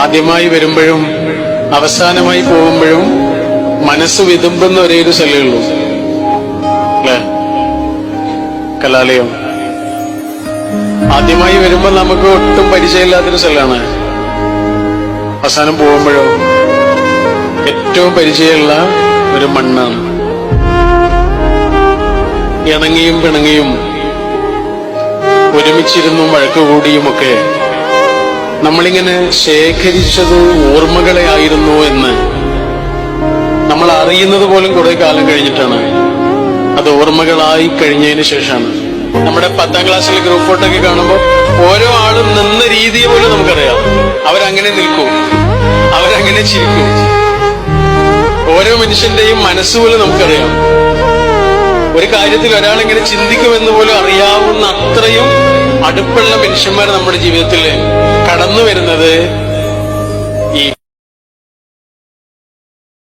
ആദ്യമായി വരുമ്പോഴും അവസാനമായി പോകുമ്പോഴും മനസ്സ് വിതുമ്പുന്ന ഒരേ ഒരു സ്ഥലമേ ഉള്ളൂ അല്ലേ? കലാലയം. ആദ്യമായി വരുമ്പോൾ നമുക്ക് ഒട്ടും പരിചയമില്ലാത്തൊരു സ്ഥലമാണ്. അവസാനം പോകുമ്പോഴോ ഏറ്റവും പരിചയമുള്ള ഒരു മണ്ണാണ്. ഇണങ്ങിയും പിണങ്ങിയും ഒരുമിച്ചിരുന്നും വഴക്കുകൂടിയുമൊക്കെ നമ്മളിങ്ങനെ ശേഖരിച്ചത് ഓർമ്മകളെ ആയിരുന്നു എന്ന് നമ്മൾ അറിയുന്നത് പോലും കുറെ കാലം കഴിഞ്ഞിട്ടാണ്. അത് ഓർമ്മകളായി കഴിഞ്ഞതിന് ശേഷമാണ്. നമ്മുടെ 10ാം ക്ലാസ്സിലെ ഗ്രൂപ്പ് ഫോട്ടോയൊക്കെ കാണുമ്പോൾ ഓരോ ആളും നിന്ന രീതിയെ പോലും നമുക്കറിയാം. അവരങ്ങനെ നിൽക്കും, അവരങ്ങനെ ചിരിക്കും. ഓരോ മനുഷ്യന്റെയും മനസ്സുപോലും നമുക്കറിയാം. ഒരു കാര്യത്തിൽ ഒരാളെങ്ങനെ ചിന്തിക്കുമെന്ന് പോലും അറിയാവുന്ന അത്രയും അടുപ്പുള്ള മനുഷ്യന്മാർ നമ്മുടെ ജീവിതത്തിൽ കടന്നു വരുന്നത്